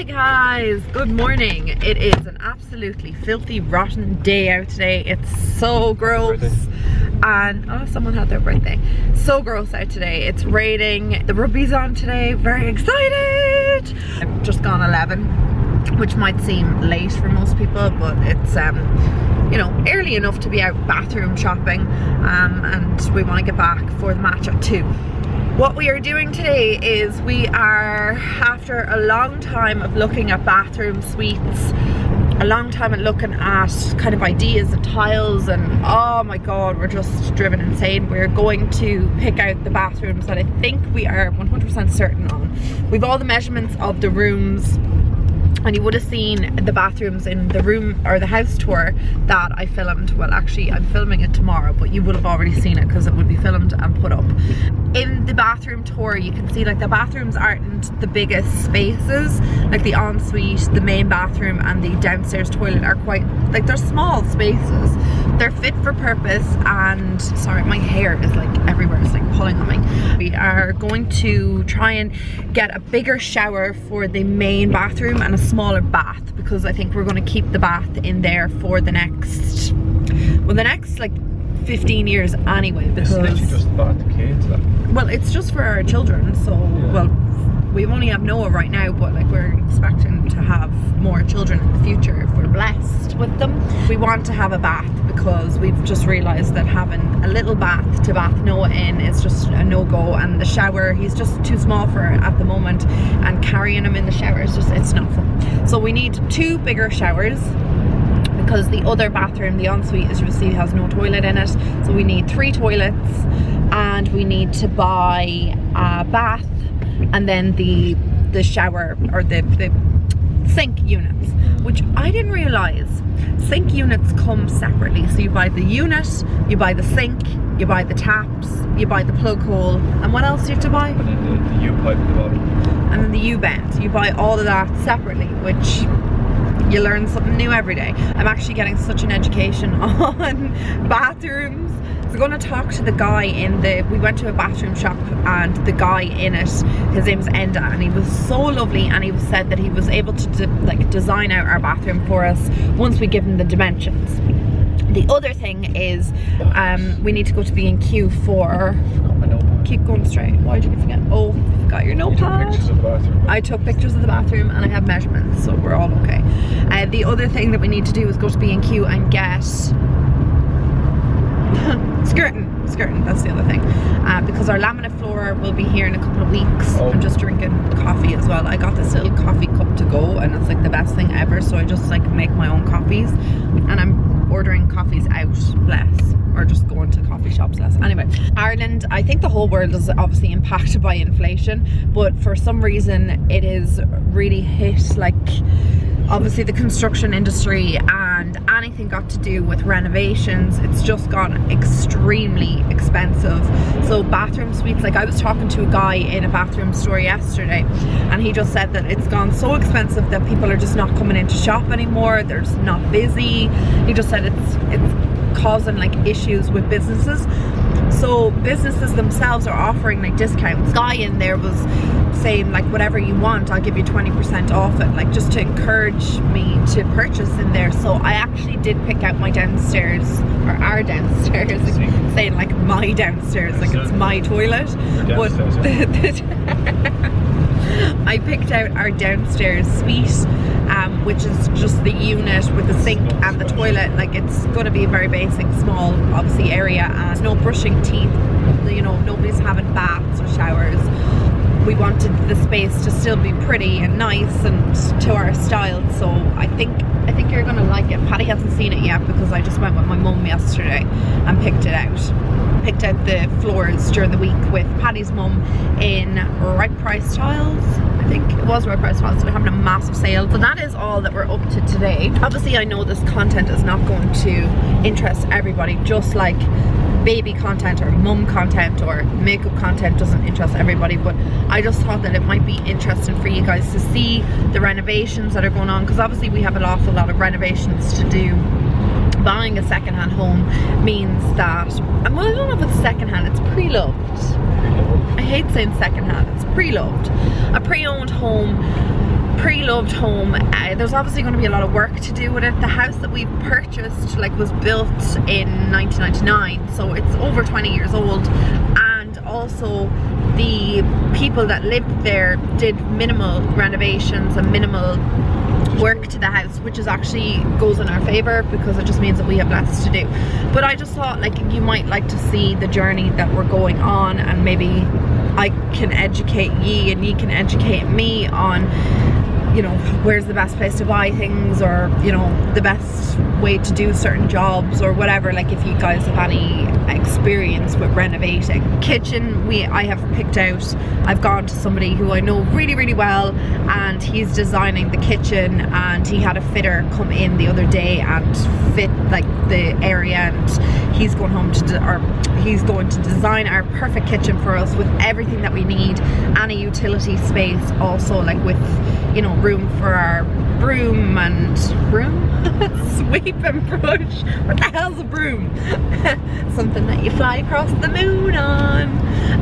Hi guys, good morning. It is an absolutely filthy rotten day out today. It's so gross and oh, someone had their birthday. So gross out today. It's raining, the rugby's on today, very excited. I've just gone 11, which might seem late for most people, but it's you know, early enough to be out bathroom shopping, and we want to get back for the match at 2. What we are doing today is we are, after a long time of looking at bathroom suites, a long time at looking at kind of ideas of tiles, and oh my god, we're just driven insane. We're going to pick out the bathrooms that I think we are 100% certain on. We've all the measurements of the rooms, and you would have seen the bathrooms in the room or the house tour that I filmed. Well, actually I'm filming it tomorrow, but you would have already seen it because it would be filmed and put up. In the bathroom tour you can see like the bathrooms aren't the biggest spaces. Like the ensuite, the main bathroom and the downstairs toilet are quite, like they're small spaces. They're fit for purpose, and sorry, my hair is like everywhere, it's like pulling on me. We are going to try and get a bigger shower for the main bathroom and a smaller bath, because I think we're going to keep the bath in there for the next, well, the next like 15 years anyway, because it's literally just about the kids. Well, it's just for our children, so yeah. Well, we only have Noah right now, but like we're expecting to have more children in the future if we're blessed with them. We want to have a bath because we've just realized that having a little bath to bath Noah in is just a no-go, and the shower, he's just too small for it at the moment, and carrying him in the shower is just, it's not fun. So we need 2 bigger showers, because the other bathroom, the ensuite, as you see, has no toilet in it. So we need 3 toilets, and we need to buy a bath, and then the shower, or the sink units, which I didn't realize sink units come separately. So you buy the unit, you buy the sink, you buy the taps, you buy the plug hole, and what else do you have to buy? And then the U-pipe at the bottom. And then the U-bend. You buy all of that separately, which you learn something new every day. I'm actually getting such an education on bathrooms. So I'm going to talk to the guy in the, we went to a bathroom shop, and the guy in it, his name's Enda, and he was so lovely, and he said that he was able to like design out our bathroom for us once we give him the dimensions. The other thing is we need to go to B&Q for, keep going straight, why did you forget? Oh, I forgot your notepad. You took pictures of the bathroom. I took pictures of the bathroom, and I have measurements, so we're all okay. The other thing that we need to do is go to B&Q and get skirting, that's the other thing, because our laminate floor will be here in a couple of weeks. I'm just drinking coffee as well. I got this little coffee cup to go, and it's like the best thing ever, so I just like make my own coffees, and I'm ordering coffees out less, or just going to coffee shops less. Anyway, Ireland, I think the whole world is obviously impacted by inflation, but for some reason it is really hit, like obviously the construction industry and anything got to do with renovations, it's just gone extremely expensive. So bathroom suites, like I was talking to a guy in a bathroom store yesterday, and he just said that it's gone so expensive that people are just not coming in to shop anymore. They're just not busy. He just said it's causing like issues with businesses. So businesses themselves are offering like discounts. Guy in there was saying like, whatever you want, I'll give you 20% off it, like just to encourage me to purchase in there. So I actually did pick out my downstairs, or our downstairs, like, saying like my downstairs, like it's my toilet, but I picked out our downstairs suite, which is just the unit with the sink and the toilet. Like it's going to be a very basic, small, obviously area, and no brushing teeth. You know, nobody's having baths or showers. We wanted the space to still be pretty and nice and to our style. So I think you're gonna like it. Patty hasn't seen it yet because I just went with my mum yesterday and picked it out. Picked out the floors during the week with Patty's mum in Right Price Tiles. I think it was Right Price Tiles. So they're having a massive sale. So that is all that we're up to today. Obviously I know this content is not going to interest everybody, just like baby content or mum content or makeup content doesn't interest everybody, but I just thought that it might be interesting for you guys to see the renovations that are going on, because obviously we have an awful lot of renovations to do. Buying a second-hand home means that, well, I don't know if it's second-hand, it's pre-loved. I hate saying second-hand, it's pre-loved. A pre-owned home pre-loved home. There's obviously going to be a lot of work to do with it. The house that we've purchased was built in 1999, so it's over 20 years old, and also the people that lived there did minimal renovations and minimal work to the house, which is actually goes in our favor because it just means that we have less to do. But I just thought you might like to see the journey that we're going on, and maybe I can educate ye and ye can educate me on, you know, where's the best place to buy things, or, you know, the best way to do certain jobs or whatever. If you guys have any experience with renovating. Kitchen, I have picked out, I've gone to somebody who I know really, really well, and he's designing the kitchen, and he had a fitter come in the other day and fit the area, and he's going home to he's going to design our perfect kitchen for us with everything that we need, and a utility space also, with, you know, room for our broom and sweep and brush. What the hell's a broom? Something that you fly across the moon on.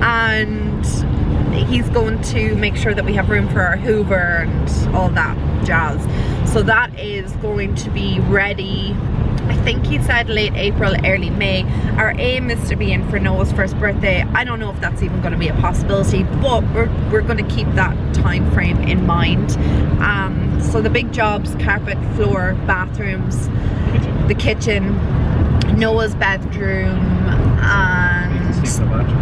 And he's going to make sure that we have room for our Hoover and all that jazz. So that is going to be ready, I think he said late April, early May. Our aim is to be in for Noah's first birthday. I don't know if that's even going to be a possibility, but we're going to keep that time frame in mind. So the big jobs: carpet, floor, bathrooms, the kitchen, Noah's bedroom, and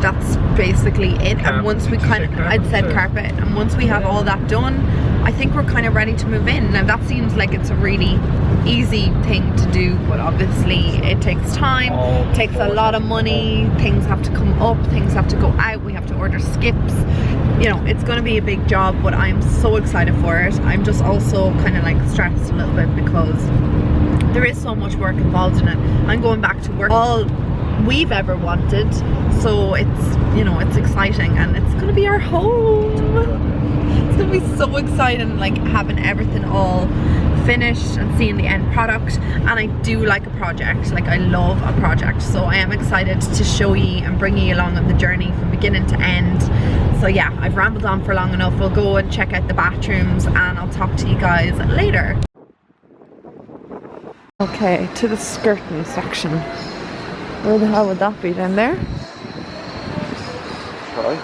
that's basically it. And once we I'd said carpet, and once we have all that done, I think we're kind of ready to move in. Now that seems like it's a really easy thing to do, but obviously it takes time, takes a lot of money, things have to come up, things have to go out, we have to order skips. You know, it's going to be a big job, but I'm so excited for it. I'm just also kind of stressed a little bit because there is so much work involved in it. I'm going back to work all we've ever wanted, so it's, you know, it's exciting, and it's going to be our home. It's going to be so exciting, having everything all finished and seeing the end product. And I do like a project, I love a project, so I am excited to show you and bring you along on the journey from beginning to end. So yeah, I've rambled on for long enough. We'll go and check out the bathrooms, and I'll talk to you guys later. Okay, to the skirting section. Where the hell would that be? Down there? Right.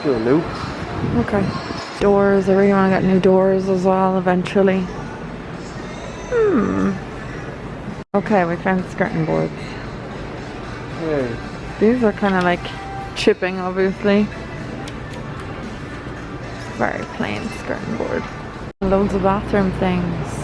Do a loop. Okay. Doors, I really want to get new doors as well eventually. Okay, we found skirting boards. Yeah. These are kind of chipping, obviously. Very plain skirting board. Loads of bathroom things.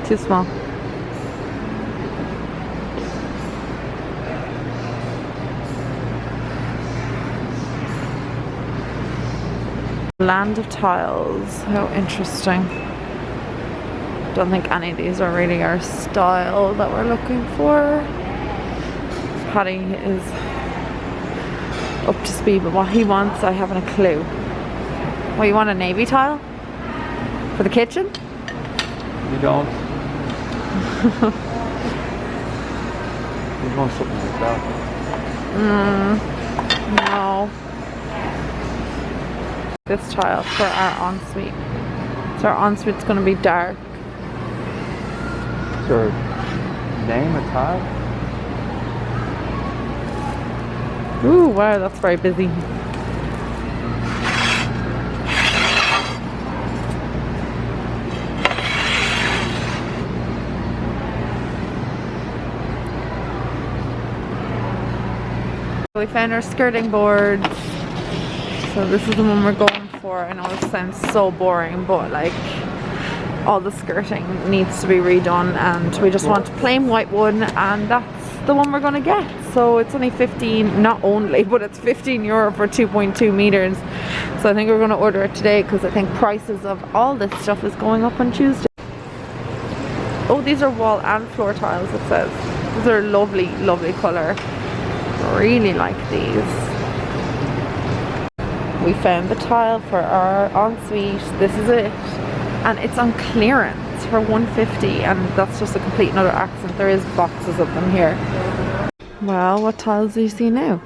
Too small. Land of tiles. How interesting. Don't think any of these are really our style that we're looking for. Paddy is up to speed, but what he wants, I haven't a clue. What, you want a navy tile? For the kitchen? You don't. You want something like that? No. This tile for our ensuite. So our ensuite's going to be dark. Is there name a tile? Ooh, wow, that's very busy. We found our skirting boards. So this is the one we're going for. I know it sounds so boring, but all the skirting needs to be redone, and we just want a plain white one, and that's the one we're going to get. So it's only 15, not only, but it's €15 for 2.2 meters. So I think we're going to order it today, because I think prices of all this stuff is going up on Tuesday. Oh, these are wall and floor tiles, it says. These are lovely, lovely colour. Really like these. We found the tile for our ensuite. This is it. and it's on clearance for $150, and that's just a complete another accent. There is boxes of them here. Well, what tiles do you see now?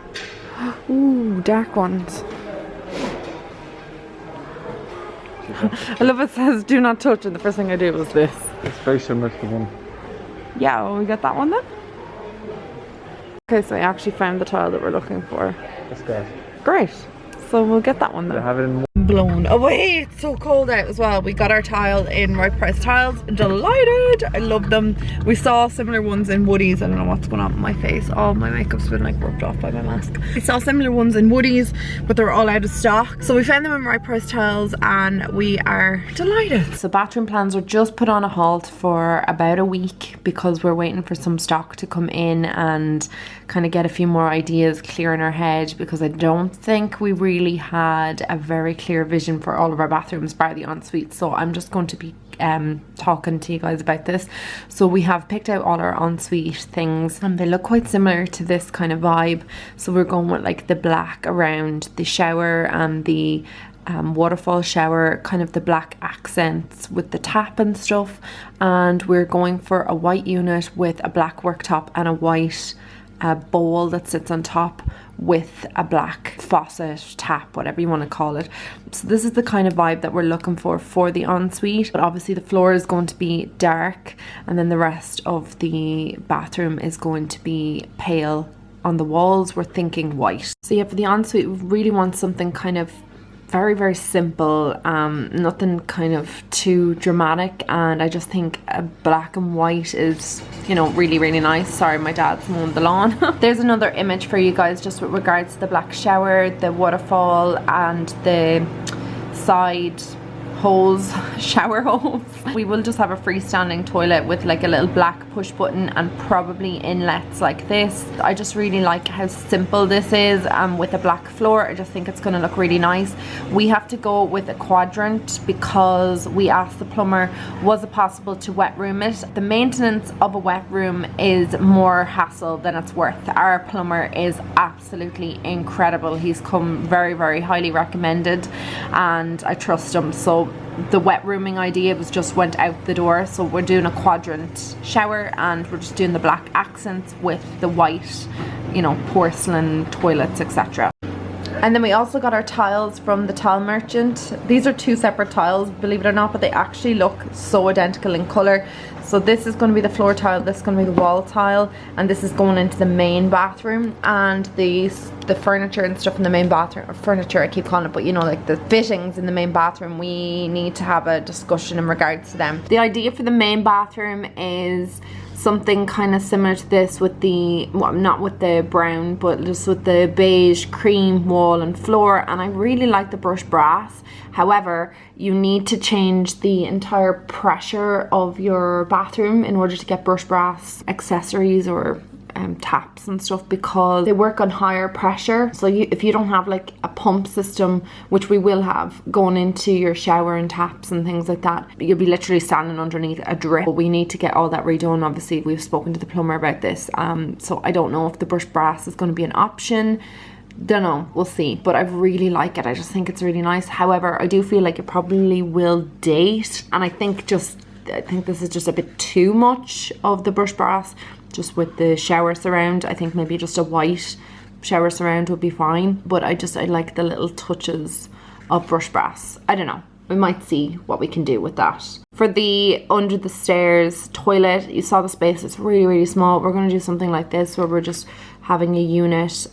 Ooh, dark ones. I love it says do not touch, and the first thing I do was this. It's very similar to the one. Yeah, well, we got that one then. Okay, so I actually found the tile that we're looking for. That's good. Great. So we'll get that one then. They have it in Blown away. It's so cold out as well. We got our tile in Right Price Tiles. Delighted. I love them. We saw similar ones in Woodies. I don't know what's going on with my face. All my makeup's been like rubbed off by my mask. We saw similar ones in Woodies, but they were all out of stock. So we found them in Right Price Tiles and we are delighted. So bathroom plans are just put on a halt for about a week because we're waiting for some stock to come in and kind of get a few more ideas clear in our head, because I don't think we really had a very clear vision for all of our bathrooms bar the ensuite. So I'm just going to be talking to you guys about this. So we have picked out all our ensuite things and they look quite similar to this kind of vibe. So we're going with like the black around the shower and the waterfall shower, kind of the black accents with the tap and stuff, and we're going for a white unit with a black worktop and a white bowl that sits on top with a black faucet, tap, whatever you want to call it. So this is the kind of vibe that we're looking for the ensuite. But obviously the floor is going to be dark, and then the rest of the bathroom is going to be pale. On the walls we're thinking white. So yeah, for the ensuite we really want something kind of very, very simple, nothing kind of too dramatic, and I just think a black and white is, you know, really, really nice. Sorry, my dad's mowing the lawn. There's another image for you guys just with regards to the black shower, the waterfall and the side holes, shower holes. We will just have a freestanding toilet with like a little black push button and probably inlets like this. I just really like how simple this is, with a black floor. I just think it's going to look really nice. We have to go with a quadrant because we asked the plumber, was it possible to wet room it? The maintenance of a wet room is more hassle than it's worth. Our plumber is absolutely incredible. He's come very, very highly recommended and I trust him. So the wet rooming idea went out the door. So we're doing a quadrant shower and we're just doing the black accents with the white, you know, porcelain toilets, etc. And then we also got our tiles from the tile merchant. These are two separate tiles, believe it or not, but they actually look so identical in colour. So this is going to be the floor tile, this is going to be the wall tile, and this is going into the main bathroom. And the furniture and stuff in the main bathroom, or furniture I keep calling it, but you know, like the fittings in the main bathroom, we need to have a discussion in regards to them. The idea for the main bathroom is something kind of similar to this with the, well, not with the brown, but just with the beige cream wall and floor. And I really like the brushed brass. However, you need to change the entire pressure of your bathroom in order to get brushed brass accessories or taps and stuff, because they work on higher pressure. So if you don't have like a pump system, which we will have going into your shower and taps and things like that, you'll be literally standing underneath a drip. We need to get all that redone. Obviously we've spoken to the plumber about this, so I don't know if the brushed brass is going to be an option. Don't know, we'll see. But I really like it. I just think it's really nice. However, I do feel like it probably will date, and I think this is just a bit too much of the brushed brass. Just with the shower surround, I think maybe just a white shower surround would be fine. But I like the little touches of brushed brass. I don't know, we might see what we can do with that. For the under the stairs toilet, you saw the space, it's really, really small. We're going to do something like this where we're just having a unit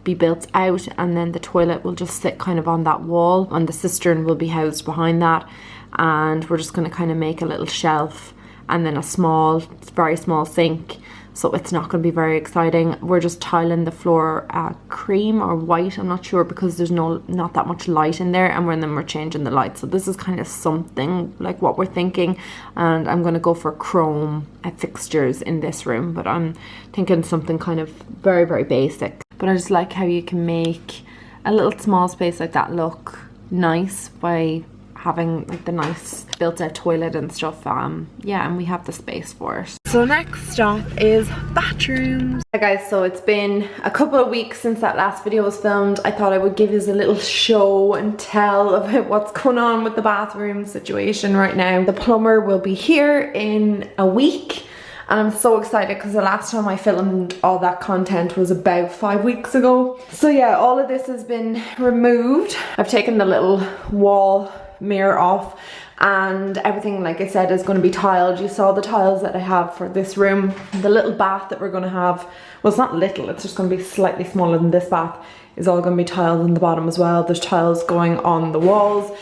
be built out, and then the toilet will just sit kind of on that wall, and the cistern will be housed behind that, and we're just going to kind of make a little shelf and then a small, very small sink. So it's not going to be very exciting. We're just tiling the floor cream or white, I'm not sure, because there's not that much light in there, and then we're changing the light. So this is kind of something like what we're thinking, and I'm going to go for chrome fixtures in this room, but I'm thinking something kind of very, very basic. But I just like how you can make a little small space like that look nice by having like the nice built out toilet and stuff. Yeah, and we have the space for it. So next stop is bathrooms. Hi guys, so it's been a couple of weeks since that last video was filmed. I thought I would give you a little show and tell about what's going on with the bathroom situation right now. The plumber will be here in a week. And I'm so excited because the last time I filmed all that content was about 5 weeks ago. So yeah, all of this has been removed. I've taken the little wall mirror off and everything, like I said, is going to be tiled. You saw the tiles that I have for this room. The little bath that we're going to have, well, it's not little, it's just going to be slightly smaller than this bath, is all going to be tiled in the bottom as well. There's tiles going on the walls.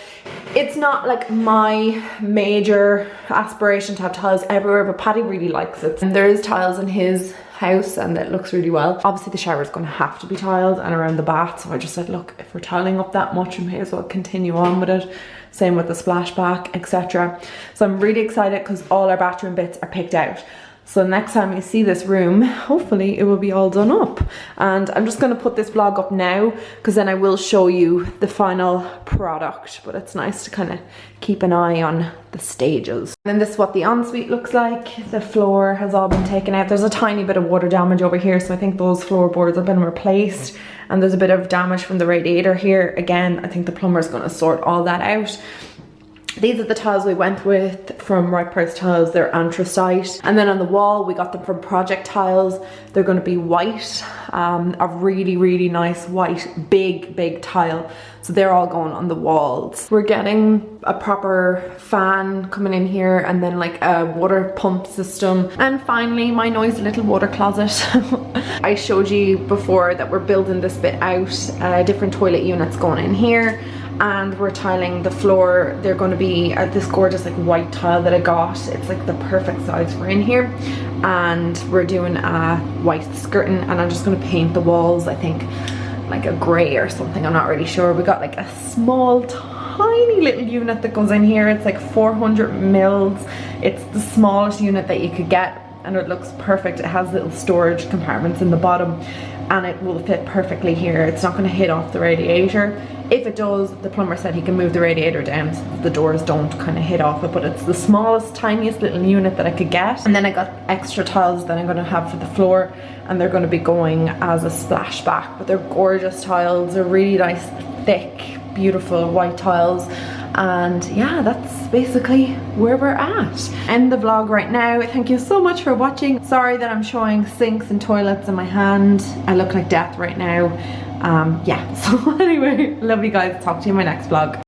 It's not like my major aspiration to have tiles everywhere, but Paddy really likes it. And there is tiles in his house and it looks really well. Obviously the shower is going to have to be tiled and around the bath, so I just said, look, if we're tiling up that much, we may as well continue on with it. Same with the splashback, etc. So I'm really excited because all our bathroom bits are picked out. So next time you see this room, hopefully it will be all done up. And I'm just going to put this vlog up now because then I will show you the final product. But it's nice to kind of keep an eye on the stages. And then this is what the ensuite looks like. The floor has all been taken out. There's a tiny bit of water damage over here, so I think those floorboards have been replaced. And there's a bit of damage from the radiator here. Again, I think the plumber's going to sort all that out. These are the tiles we went with from Right Price Tiles. They're anthracite. And then on the wall, we got them from Project Tiles. They're going to be white. A really, really nice white, big tile. So they're all going on the walls. We're getting a proper fan coming in here and then like a water pump system. And finally, my noisy little water closet. I showed you before that we're building this bit out. Different toilet units going in here. And we're tiling the floor. They're going to be this gorgeous like white tile that I got. It's like the perfect size for in here. And we're doing a white skirting and I'm just going to paint the walls, I think like a grey or something, I'm not really sure. We got like a small tiny little unit that goes in here. It's like 400 mils. It's the smallest unit that you could get and it looks perfect. It has little storage compartments in the bottom and it will fit perfectly here. It's not going to hit off the radiator. If it does, the plumber said he can move the radiator down so that the doors don't kind of hit off it, but it's the smallest, tiniest little unit that I could get. And then I got extra tiles that I'm going to have for the floor and they're going to be going as a splashback, but they're gorgeous tiles. They're really nice, thick, beautiful white tiles. And yeah, that's basically where we're at. End the vlog right now. Thank you so much for watching. Sorry that I'm showing sinks and toilets in my hand. I look like death right now. Yeah, so anyway, love you guys. Talk to you in my next vlog.